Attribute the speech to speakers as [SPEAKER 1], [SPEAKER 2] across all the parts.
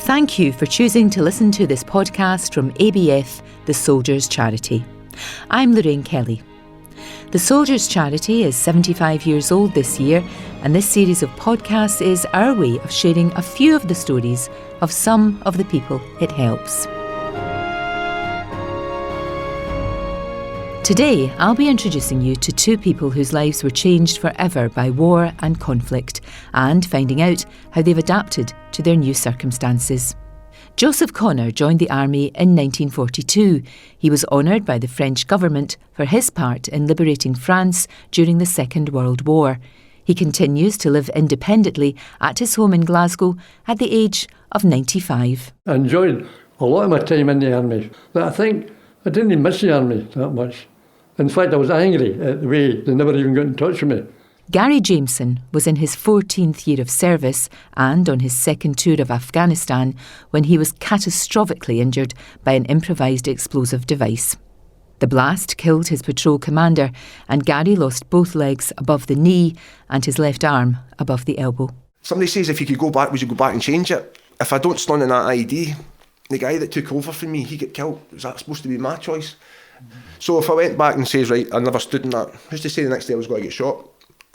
[SPEAKER 1] Thank you for choosing to listen to this podcast from ABF, the Soldiers Charity. I'm Lorraine Kelly. The Soldiers Charity is 75 years old this year, and this series of podcasts is our way of sharing a few of the stories of some of the people it helps. Today, I'll be introducing you to two people whose lives were changed forever by war and conflict, and finding out how they've adapted to their new circumstances. Joseph Connor joined the army in 1942. He was honoured by the French government for his part in liberating France during the Second World War. He continues to live independently at his home in Glasgow at the age of 95.
[SPEAKER 2] I enjoyed a lot of my time in the army, but I think I didn't miss the army that much. In fact, I was angry at the way they never even got in touch with me.
[SPEAKER 1] Gary Jamieson was in his 14th year of service and on his second tour of Afghanistan when he was catastrophically injured by an improvised explosive device. The blast killed his patrol commander, and Gary lost both legs above the knee and his left arm above the elbow.
[SPEAKER 3] Somebody says, if you could go back, would you go back and change it? If I don't stand in that ID, the guy that took over from me, he get killed. Was that supposed to be my choice? So if I went back and says, right, I never stood in that, who's to say the next day I was going to get shot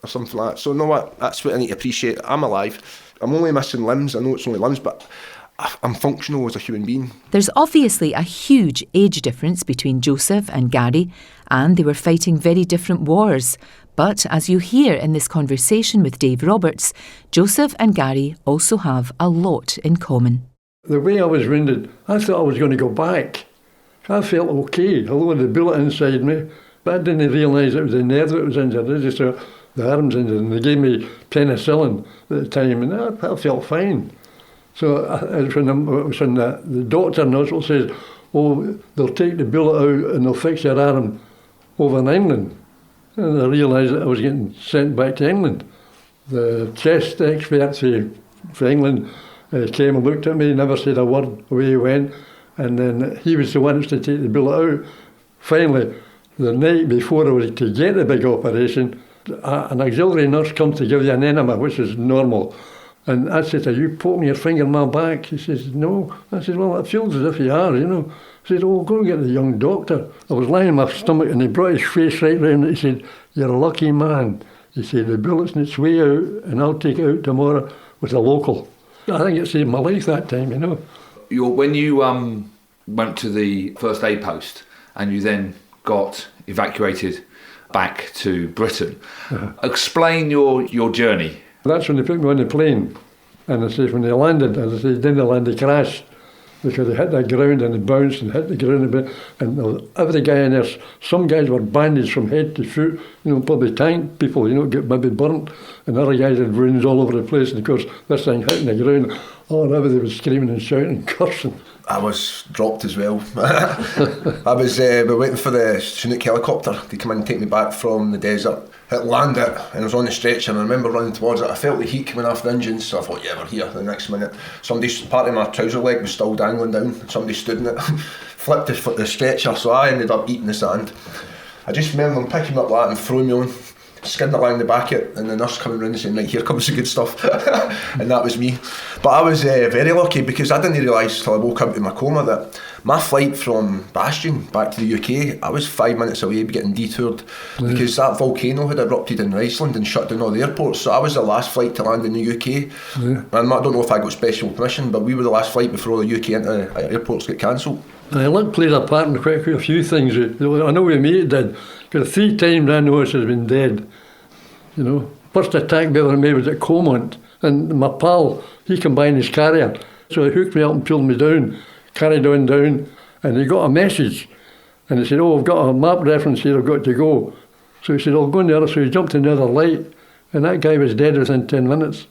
[SPEAKER 3] or something like that? So you know what, that's what I need to appreciate. I'm alive. I'm only missing limbs. I know it's only limbs, but I'm functional as a human being.
[SPEAKER 1] There's obviously a huge age difference between Joseph and Gary, and they were fighting very different wars. But as you hear in this conversation with Dave Roberts, Joseph and Gary also have a lot in common.
[SPEAKER 2] The way I was wounded, I thought I was going to go back. I felt okay, although the bullet inside me, but I didn't realise it was the nerve that was injured. I just thought the arm's injured, and they gave me penicillin at the time, and I felt fine. So when the doctor in the hospital says, oh, they'll take the bullet out and they'll fix your arm over in England. And I realised that I was getting sent back to England. The chest expert for England came and looked at me, never said a word, away he went. And then he was the one to take the bullet out. Finally, the night before I was to get the big operation, an auxiliary nurse comes to give you an enema, which is normal. And I said, are you poking your finger in my back? He says, no. I said, well, it feels as if you are, you know. He said, oh, go and get the young doctor. I was lying on my stomach and he brought his face right round and he said, you're a lucky man. He said, the bullet's on its way out and I'll take it out tomorrow with a local. I think it saved my life that time, you know.
[SPEAKER 4] When you went to the first aid post and you then got evacuated back to Britain, explain your journey.
[SPEAKER 2] That's when they put me on the plane, and it says when they landed, as I say, didn't land, they crashed because they hit the ground and they bounced and hit the ground a bit, and every guy in there, some guys were bandaged from head to foot, you know, probably tank people, you know, get maybe burnt, and other guys had wounds all over the place, and of course this thing hitting the ground, everybody was screaming and shouting and cursing.
[SPEAKER 3] I was dropped as well. I was we were waiting for the Chinook helicopter to come in and take me back from the desert. It landed and I was on the stretcher, and I remember running towards it. I felt the heat coming off the engines, so I thought, yeah, we're here. The next minute, part of my trouser leg was still dangling down. Somebody stood in it, flipped the stretcher, so I ended up eating the sand. I just remember them picking me up that and throwing me on, skidding along the back of it, and the nurse coming round and saying, right, here comes the good stuff. And that was me. But I was very lucky because I didn't realise till I woke up in my coma that my flight from Bastion back to the UK, I was 5 minutes away getting detoured because that volcano had erupted in Iceland and shut down all the airports. So I was the last flight to land in the UK. And I don't know if I got special permission, but we were the last flight before the UK airports get cancelled.
[SPEAKER 2] Luck plays a part in quite a few things. I know with me it did, because 3 times I know she's been dead. You know, first attack we ever made was at Comont, and my pal, he combined his carrier, so he hooked me up and pulled me down, carried on down, and he got a message, and he said, oh, I've got a map reference here, I've got to go. So he said, I'll go in the other, so he jumped in the other light, and that guy was dead within 10 minutes.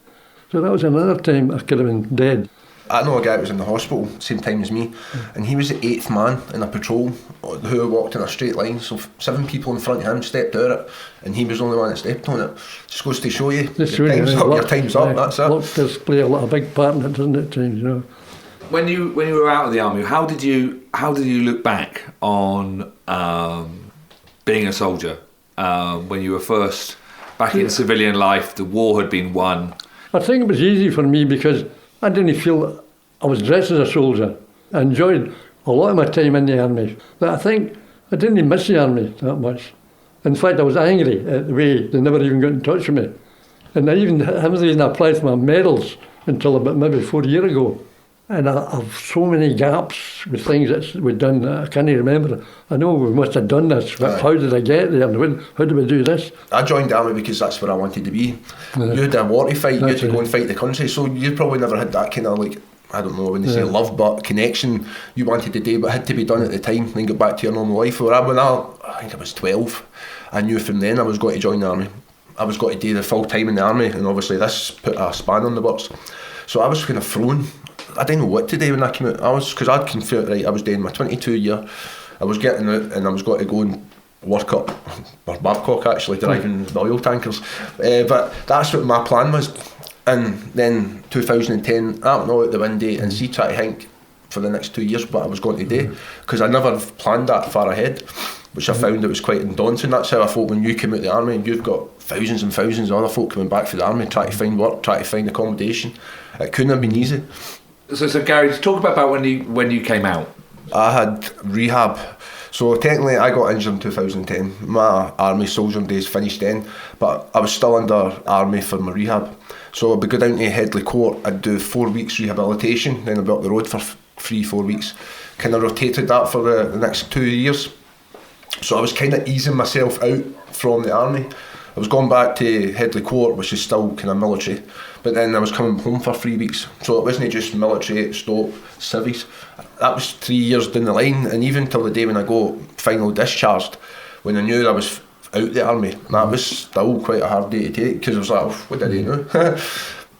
[SPEAKER 2] So that was another time I could have been dead.
[SPEAKER 3] I know a guy that was in the hospital same time as me, and he was the 8th man in a patrol who walked in a straight line, so 7 people in front of him stepped out it, and he was the only one that stepped on it. Just goes to show you, your time's up, that's it.
[SPEAKER 2] Luck does play a big part in it, doesn't it, at times, you know.
[SPEAKER 4] When you were out of the army, how did you look back on being a soldier when you were first back in civilian life? The war had been won.
[SPEAKER 2] I think it was easy for me because I didn't feel I was dressed as a soldier. I enjoyed a lot of my time in the army, but I think I didn't even miss the army that much. In fact, I was angry at the way they never even got in touch with me. And I haven't even applied for my medals until about maybe 4 years ago. And I've so many gaps with things that we've done that I can't even remember. I know we must have done this, but how did I get there? And how did we do this?
[SPEAKER 3] I joined the army because that's where I wanted to be. You had a war to fight, you had to go and fight the country, so you probably never had that kind of like, I don't know when they say love, but connection you wanted to do, but had to be done at the time, then get back to your normal life. When I think I was 12, I knew from then I was going to join the army. I was going to do the full time in the army, and obviously this put a span on the works. So I was kind of thrown. I didn't know what to do when I came out. Because I'd confirmed, right, I was doing my 22 year, I was getting out and I was going to go and work up, or Babcock actually, driving the oil tankers. But that's what my plan was. And then 2010, I went all out the window and try to think for the next 2 years what I was going to do. Because I never planned that far ahead, which I found it was quite daunting. That's how I thought when you came out of the army and you've got thousands and thousands of other folk coming back from the army, trying to find work, trying to find accommodation. It couldn't have been easy.
[SPEAKER 4] So Gary, talk about when you came out.
[SPEAKER 3] I had rehab. So technically I got injured in 2010. My army soldiering days finished then, but I was still under army for my rehab. So I'd go down to Headley Court, I'd do 4 weeks rehabilitation, then I'd be up the road for 3-4 weeks. Kind of rotated that for the next 2 years. So I was kind of easing myself out from the army. I was going back to Headley Court, which is still kind of military, but then I was coming home for 3 weeks. So it wasn't just military, stop, civvies. That was 3 years down the line, and even till the day when I got finally discharged, when I knew I was out the army, that was still quite a hard day to take, because I was like, oh, what did I do now?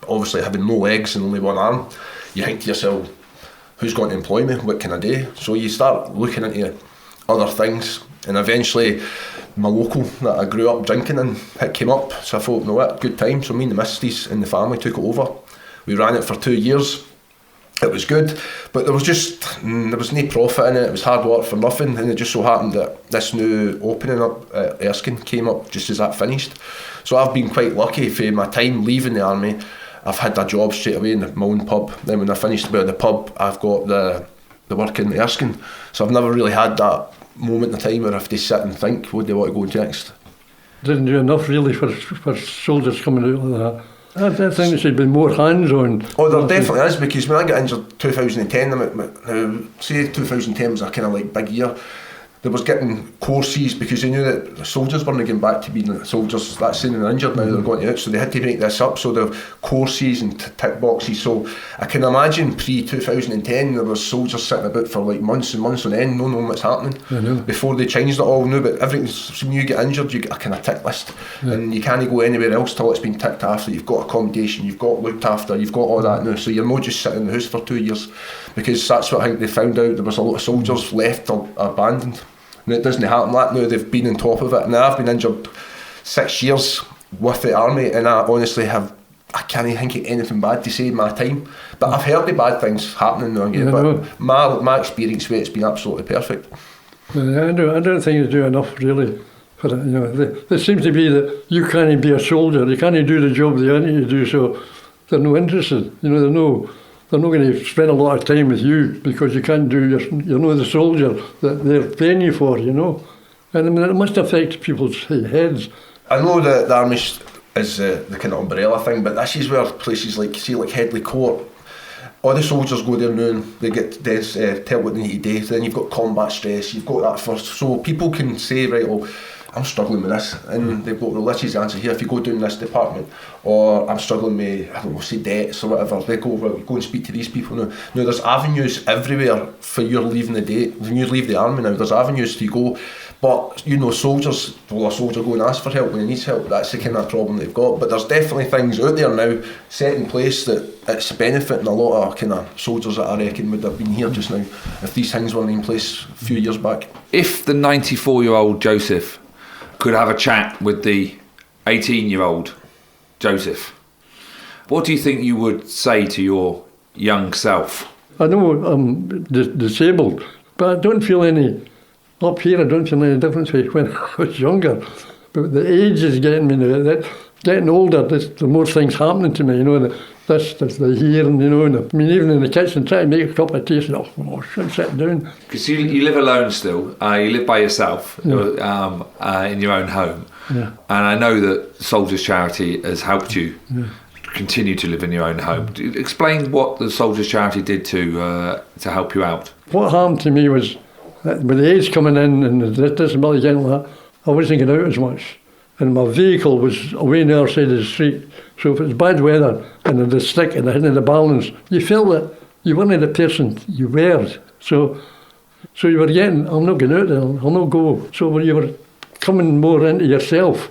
[SPEAKER 3] Obviously having no legs and only one arm, you think to yourself, who's going to employ me, what can I do? So you start looking into other things, and eventually my local that I grew up drinking in, it came up, so I thought, you know what, good time. So me and the missus and the family took it over. We ran it for 2 years. It was good, but there was no profit in it. It was hard work for nothing, and it just so happened that this new opening up at Erskine came up just as that finished. So I've been quite lucky for my time leaving the army. I've had a job straight away in my own pub. Then when I finished about the pub, I've got the work in Erskine. So I've never really had that moment in time where I have to sit and think, what do I want to go into next?
[SPEAKER 2] Didn't do enough really for soldiers coming out like that. I think there should be more hands-on.
[SPEAKER 3] Oh, there definitely is, because when I got injured 2010, now say 2010 was a kind of like big year, there was getting courses because they knew that the soldiers weren't getting back to being soldiers that's in and injured now, they're going out, so they had to make this up, so there were courses and tick boxes. So I can imagine pre-2010 there was soldiers sitting about for like months and months on end, not knowing what's happening. Before they changed it all, no, but everything's, when you get injured you get a kind of tick list, and you can't go anywhere else till it's been ticked after. You've got accommodation, you've got looked after, you've got all that now, so you're not just sitting in the house for 2 years, because that's what I think they found out, there was a lot of soldiers left or abandoned. And it doesn't happen like now, they've been on top of it. Now I've been injured 6 years with the army, and I honestly I can't think of anything bad to say in my time, but I've heard the bad things happening now and again, but my experience with it's been absolutely perfect.
[SPEAKER 2] I don't think you do enough really for it. You know, there seems to be that you can't be a soldier, you can't do the job they want you to do, so they're not interested. You know, they're not going to spend a lot of time with you because you can't do you're not the soldier that they're paying you for, you know. And I mean, it must affect people's heads.
[SPEAKER 3] I know that the army is the kind of umbrella thing, but this is where places like, say, like Headley Court, all the soldiers go there now and they get tell what they need to do. Then you've got combat stress, you've got that first, so people can say, right, well, I'm struggling with this, and they've got, well, this is the answer here, if you go down this department, or I'm struggling with, I don't know, say debts or whatever, they go, well, go and speak to these people now. Now there's avenues everywhere for you leaving the day, when you leave the army now, there's avenues to go, but you know, soldiers, will a soldier go and ask for help when he needs help? That's the kind of problem they've got, but there's definitely things out there now set in place that it's benefiting a lot of kind of soldiers that I reckon would have been here just now if these things weren't in place a few years back.
[SPEAKER 4] If the 94-year-old Joseph could have a chat with the 18-year-old Joseph, what do you think you would say to your young self? I
[SPEAKER 2] know I'm disabled, but I don't feel any, up here I don't feel any difference when I was younger. But the age is getting me now, getting older, the more things happening to me, you know, this, the hearing, and even in the kitchen, trying to make a cup of tea, oh, I'm sitting down.
[SPEAKER 4] Because you live alone still, you live by yourself in your own home.
[SPEAKER 2] Yeah.
[SPEAKER 4] And I know that Soldiers Charity has helped you continue to live in your own home. Explain what the Soldiers Charity did to help you out.
[SPEAKER 2] What happened to me was, that with the age coming in and the disability getting like that, I wasn't getting out as much. And my vehicle was away on the other side of the street. So if it was bad weather and the stick and the balance, you felt that you weren't the person you were. So you were getting, I'm not going out there, I'll not go. So when you were coming more into yourself,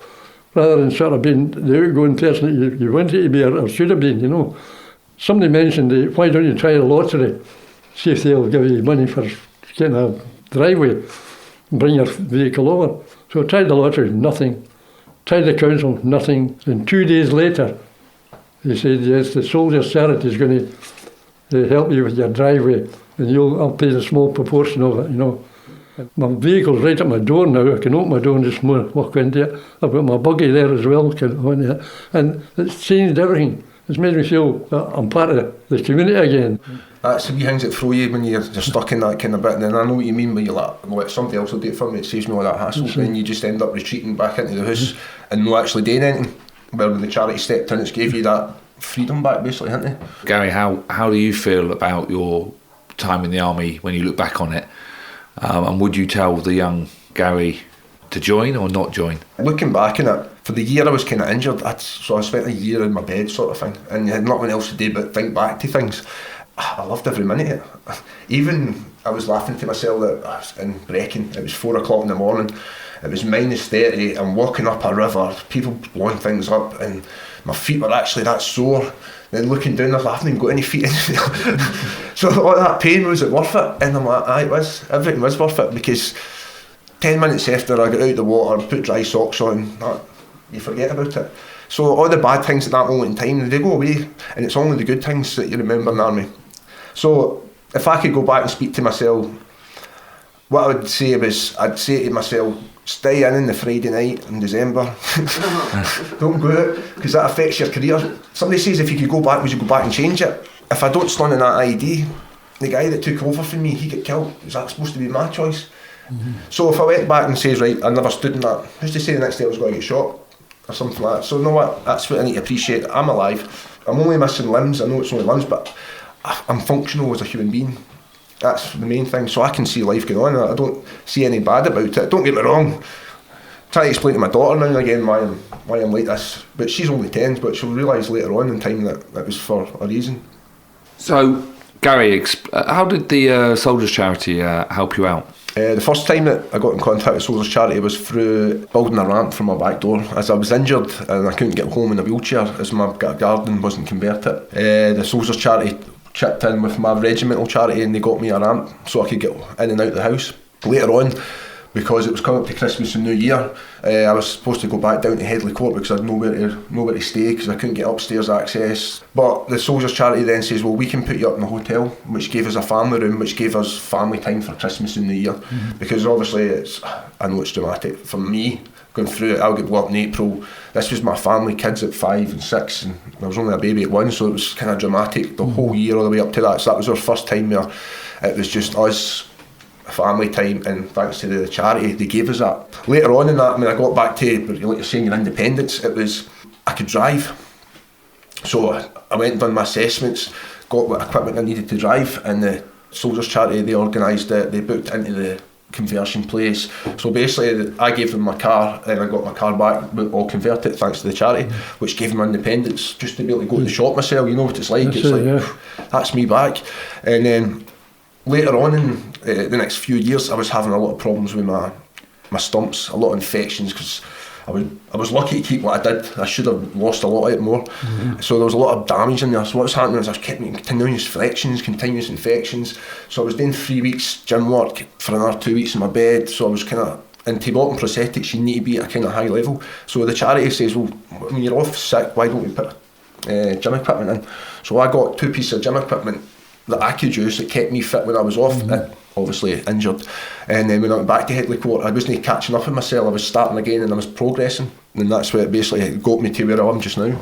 [SPEAKER 2] rather than sort of being the outgoing person that you wanted to be or should have been, Somebody mentioned, why don't you try the lottery? See if they'll give you money for getting a driveway and bring your vehicle over. So I tried the lottery, nothing. Tried the council, nothing. And 2 days later, they said, yes, the Soldiers Charity is going to help you with your driveway, and I'll pay a small proportion of it, My vehicle's right at my door now. I can open my door and just walk into it. I've got my buggy there as well, and it's changed everything. It's made me feel that I'm part of the community again.
[SPEAKER 3] That's the wee things that throw you when you're stuck in that kind of bit. And then I know what you mean, but you're like, well, somebody else will do it for me, it saves me all that hassle. Then you just end up retreating back into the house and not actually doing anything. Where when the charity stepped in, it's gave you that freedom back, basically, hasn't it?
[SPEAKER 4] Gary, how do you feel about your time in the army when you look back on it? And would you tell the young Gary to join or not join?
[SPEAKER 3] Looking back on it, for the year I was kind of injured, so I spent a year in my bed sort of thing, and had nothing else to do but think back to things. I loved every minute of it. Even I was laughing to myself that I was in Brecon, it was 4 o'clock in the morning, it was -30, I'm walking up a river, people blowing things up, and my feet were actually that sore. Then looking down, I haven't even got any feet in. So all that pain, was it worth it? And I'm like, aye, it was. Everything was worth it, because 10 minutes after I got out of the water, put dry socks on, you forget about it. So all the bad things at that moment in time, they go away, and it's only the good things that you remember in the army. So if I could go back and speak to myself, what I would say was, I'd say to myself, stay in the Friday night in December. Don't go out, because that affects your career. Somebody says if you could go back, would you go back and change it? If I don't stand in that ID, the guy that took over from me, he get killed. Is that supposed to be my choice? So if I went back and says, right, I never stood in that, who's to say the next day I was going to get shot or something like that? So you know what, that's what I need to appreciate. I'm alive, I'm only missing limbs, I know it's only limbs, but I'm functional as a human being. That's the main thing. So I can see life going on. I don't see any bad about it. Don't get me wrong. Try to explain to my daughter now and again why I'm like this. But she's only 10, but she'll realise later on in time that it was for a reason.
[SPEAKER 4] So, Gary, how did the Soldiers Charity help you out?
[SPEAKER 3] The first time that I got in contact with Soldiers Charity was through building a ramp from my back door. As I was injured and I couldn't get home in a wheelchair, as my garden wasn't converted, the Soldiers Charity chipped in with my regimental charity, and they got me a ramp so I could get in and out of the house. Later on, because it was coming up to Christmas and New Year, I was supposed to go back down to Headley Court because I had nowhere to stay because I couldn't get upstairs access. But the Soldiers Charity then says, well, we can put you up in a hotel, which gave us a family room, which gave us family time for Christmas and New Year. Because obviously, I know it's dramatic. For me, going through it, I'll get blocked in April. This was my family, kids at 5 and 6, and I was only a baby at 1, so it was kind of dramatic the whole year all the way up to that. So that was our first time where it was just us, family time, and thanks to the charity, they gave us that. Later on in that, when I got back to, like you're saying, your independence, it was, I could drive. So I went and done my assessments, got what equipment I needed to drive, and the Soldiers Charity, they organised it, they booked into the conversion place. So basically I gave them my car, and I got my car back all converted thanks to the charity, which gave them independence, just to be able to go to the shop myself. You know what it's like, that's me back. And then later on in the next few years, I was having a lot of problems with my stumps, a lot of infections, because I was lucky to keep what I did. I should have lost a lot of it more. So there was a lot of damage in there. So what was happening was I was getting continuous fractions, continuous infections. So I was doing 3 weeks gym work for another 2 weeks in my bed. So I was kind of, and to walk in prosthetics, you need to be at a kind of high level. So the charity says, well, when you're off sick, why don't you put gym equipment in? So I got 2 pieces of gym equipment that I could use that kept me fit when I was off, obviously injured. And then when I went back to Headley Court, I wasn't catching up with myself, I was starting again and I was progressing. And that's what basically got me to where I am just now.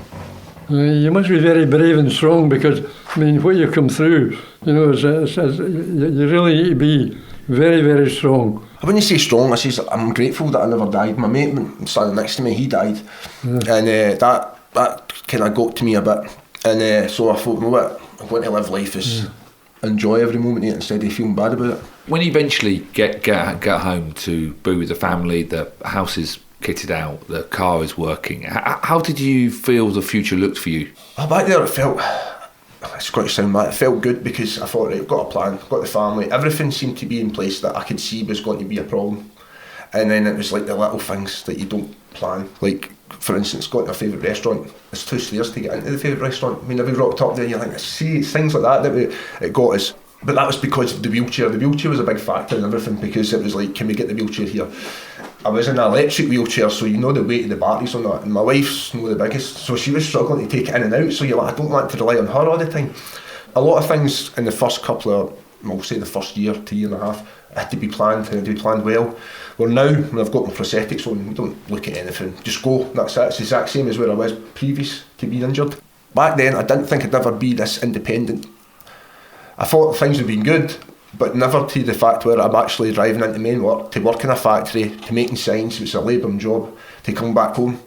[SPEAKER 2] You must be very brave and strong because, I mean, what you come through, you know, you really need to be very, very strong.
[SPEAKER 3] When you say strong, I say I'm grateful that I never died. My mate standing next to me, he died, and that kind of got to me a bit. And so I thought, you know what, I'm going to live life as enjoy every moment of it instead of feeling bad about it.
[SPEAKER 4] When you eventually get home to be with the family, the house is kitted out, the car is working, how did you feel the future looked for you?
[SPEAKER 3] Back there, it's quite sound mad, it felt good because I thought, right, I've got a plan, I've got the family, everything seemed to be in place that I could see was going to be a problem. And then it was like the little things that you don't plan, like for instance, going to a favourite restaurant, there's 2 stairs to get into the favourite restaurant. I mean, we rocked up there and you think, see, it's things like that it got us. But that was because of the wheelchair. The wheelchair was a big factor in everything because it was like, can we get the wheelchair here? I was in an electric wheelchair, so you know the weight of the batteries on that, and my wife's not the biggest, so she was struggling to take it in and out, so you're like, I don't want to rely on her all the time. A lot of things in the first couple of, well, say the first year to year and a half, had to be planned, and had to be planned well. Well now, when I've got my prosthetics on, we don't look at anything, just go, that's it. It's the exact same as where I was previous to being injured. Back then, I didn't think I'd ever be this independent. I thought things had been good, but never to the fact where I'm actually driving into main work, to work in a factory, to making signs, it's a labouring job, to come back home.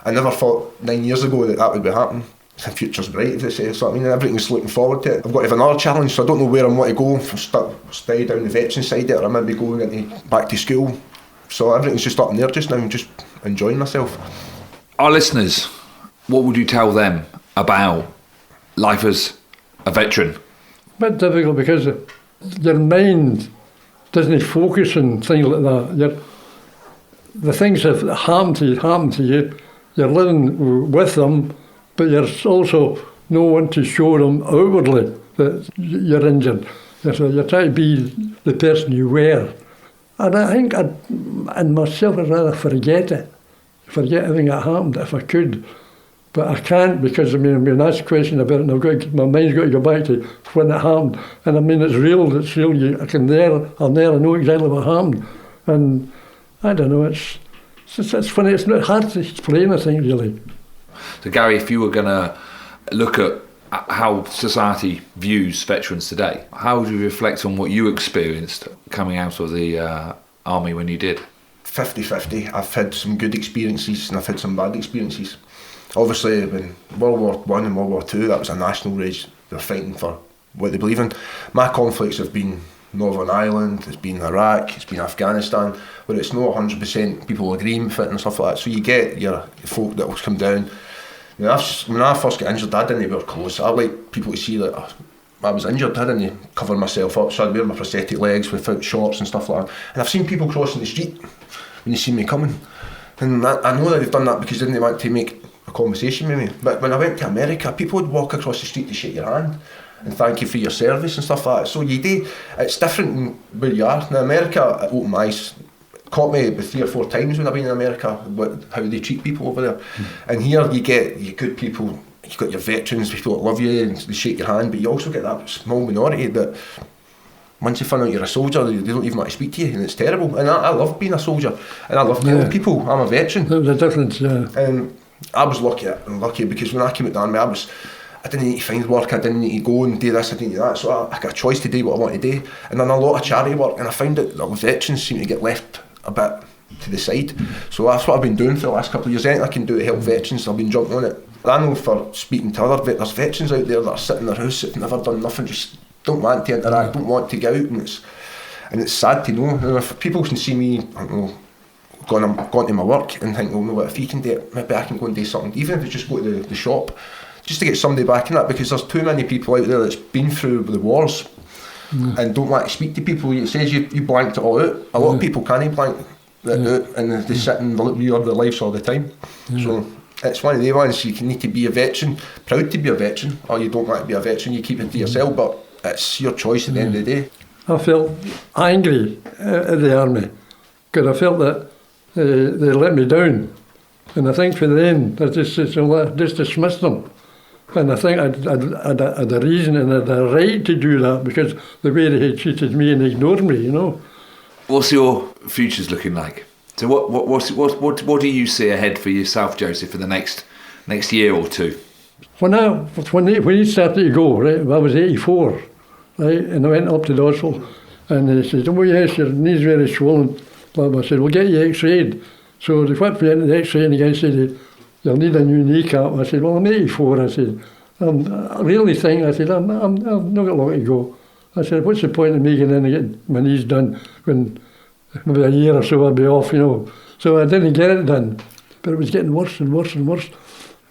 [SPEAKER 3] I never thought 9 years ago that would be happening. The future's bright, as they say, so I mean, everything's looking forward to it. I've got to have another challenge, so I don't know where I want to go, if I'm stay down the veteran side of it, or I maybe going into back to school. So everything's just up in there just now, I'm just enjoying myself.
[SPEAKER 4] Our listeners, what would you tell them about life as a veteran?
[SPEAKER 2] A bit difficult because your mind doesn't focus on things like that. The things that happen to you, you're living with them, but you're also no one to show them outwardly that you're injured. So you're trying to be the person you were. And I think in myself I'd rather forget everything that happened if I could. But I can't because, I mean, I'm being asked a question about it and my mind's got to go back to when it happened. And I mean, it's real. I'll never know exactly what happened. And I don't know, it's funny, it's not hard to explain, I think, really.
[SPEAKER 4] So Gary, if you were going to look at how society views veterans today, how would you reflect on what you experienced coming out of the army when you did?
[SPEAKER 3] 50-50. I've had some good experiences and I've had some bad experiences. Obviously, in World War I and World War II, that was a national rage. They're fighting for what they believe in. My conflicts have been Northern Ireland, it's been Iraq, it's been Afghanistan, where it's not 100% people agreeing with it and stuff like that. So you get your folk that will come down. When I first got injured, I didn't wear clothes. I like people to see that I was injured. I didn't cover myself up, so I'd wear my prosthetic legs without shorts and stuff like that. And I've seen people crossing the street when they see me coming. And I know that they've done that because they didn't want to make a conversation with me. But when I went to America, people would walk across the street to shake your hand and thank you for your service and stuff like that. So you do, it's different than where you are. Now America, it opened my eyes, caught me about 3 or 4 times when I've been in America, how they treat people over there. And here you get your good people, you've got your veterans, people that love you and they shake your hand, but you also get that small minority that once you find out you're a soldier, they don't even want to speak to you, and it's terrible. And I love being a soldier, and I love telling people I'm a veteran.
[SPEAKER 2] There was a difference, yeah.
[SPEAKER 3] And I was lucky because when I came out the army, I didn't need to find work, I didn't need to go and do this, I didn't do that, so I got a choice to do what I want to do. And then a lot of charity work, and I found that the veterans seem to get left a bit to the side. So that's what I've been doing for the last couple of years. Anything I can do to help veterans, I've been jumping on it. I know for speaking to other there's veterans out there that are sitting in their house, have never done nothing, just don't want to interact, don't want to get out, and it's sad to know. And if people can see me, I don't know, going to my work and think, well, if he can do it, maybe I can go and do something, even if it's just go to the shop, just to get somebody back in that, because there's too many people out there that's been through the wars and don't want to speak to people. It says you blanked it all out. A lot of people can't blank it out, and they sit and relive their lives all the time. So it's one of the ones you need to be a veteran, proud to be a veteran, or you don't want to be a veteran, you keep it to yourself, but it's your choice at the end of the day. I
[SPEAKER 2] felt angry at the army because I felt that they let me down, and I think for them I just dismissed them. And I think I'd a reason and I'd a right to do that because the way they had treated me and ignored me, you know.
[SPEAKER 4] What's your futures looking like? So what do you see ahead for yourself, Joseph, for the next year or two?
[SPEAKER 2] When he started to go, right, I was 84, right, and I went up to the hospital, and they said, oh yes, your knee's very swollen. But I said, we'll get you x-rayed. So they went me into the x-ray, and the guy said, you'll need a new kneecap. I said, well, I'm 84. I said, I really think, I said, I'm not got long to go. I said, what's the point of me getting in and getting my knees done when maybe a year or so I'll be off, you know. So I didn't get it done, but it was getting worse and worse and worse.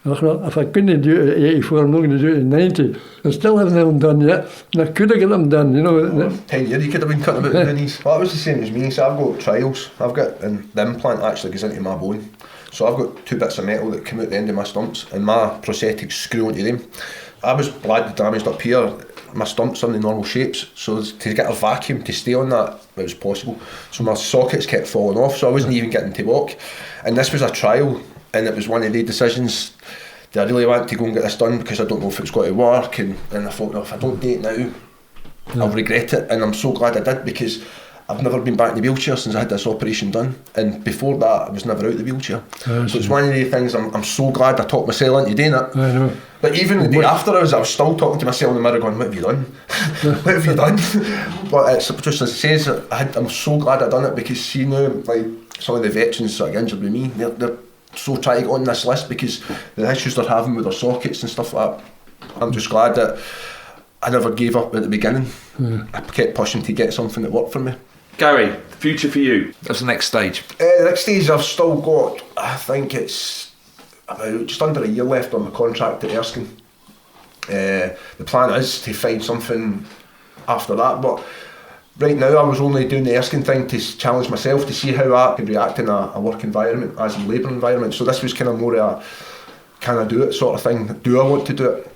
[SPEAKER 2] I thought, if I couldn't do it at 84, I'm not going to do it at 90. I still haven't had them done yet, and I could have got them done, you know.
[SPEAKER 3] 10 years you could have been cutting about the knees. Well, that was the same as me, so I've got trials. I've got, and the implant actually goes into my bone. So I've got 2 bits of metal that come out the end of my stumps, and my prosthetics screw onto them. I was badly damaged up here. My stumps are in the normal shapes, so to get a vacuum to stay on that, it was possible. So my sockets kept falling off, so I wasn't even getting to walk. And this was a trial, and it was one of the decisions. Do I really want to go and get this done because I don't know if it's going to work? And I thought, no, if I don't do it now, I'll regret it. And I'm so glad I did, because I've never been back in the wheelchair since I had this operation done. And before that, I was never out of the wheelchair. So it's one of the things I'm so glad I talked myself into doing it.
[SPEAKER 2] I know.
[SPEAKER 3] But even the day after I was still talking to myself in the mirror going, what have you done? What have you done? But it's just as it says, I'm so glad I done it, because see now, like some of the veterans that are injured with me, they're so trying to get on this list because the issues they're having with their sockets and stuff like that. I'm just glad that I never gave up at the beginning. I kept pushing to get something that worked for me.
[SPEAKER 4] Gary, future for you. That's the next stage.
[SPEAKER 3] The next stage I've still got, I think it's about just under a year left on my contract at Erskine. The plan is to find something after that, but right now I was only doing the Erskine thing to challenge myself to see how I could react in a work environment, as in labour environment. So this was kind of more a can I do it sort of thing. Do I want to do it?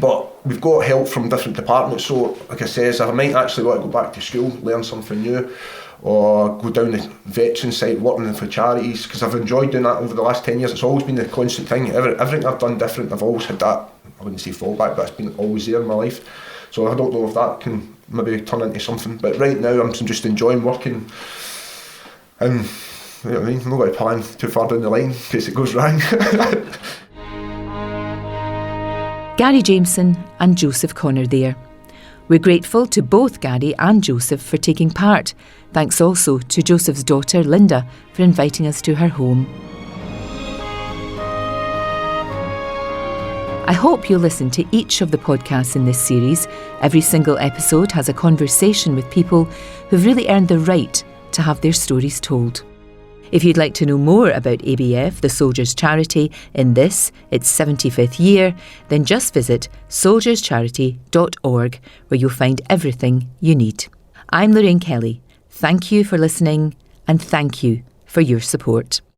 [SPEAKER 3] But we've got help from different departments, so like I says, I might actually want to go back to school, learn something new, or go down the veteran side working for charities, because I've enjoyed doing that over the last 10 years. It's always been the constant thing. Everything I've done different, I've always had that, I wouldn't say fallback, but it's been always there in my life. So I don't know if that can maybe turn into something, but right now I'm just enjoying working, and you know what I mean, I'm not going to plan too far down the line in case it goes wrong.
[SPEAKER 1] Gary Jamieson and Joseph Connor there. We're grateful to both Gary and Joseph for taking part. Thanks also to Joseph's daughter Linda for inviting us to her home. I hope you'll listen to each of the podcasts in this series. Every single episode has a conversation with people who've really earned the right to have their stories told. If you'd like to know more about ABF, the Soldiers' Charity, in its 75th year, then just visit soldierscharity.org, where you'll find everything you need. I'm Lorraine Kelly. Thank you for listening, and thank you for your support.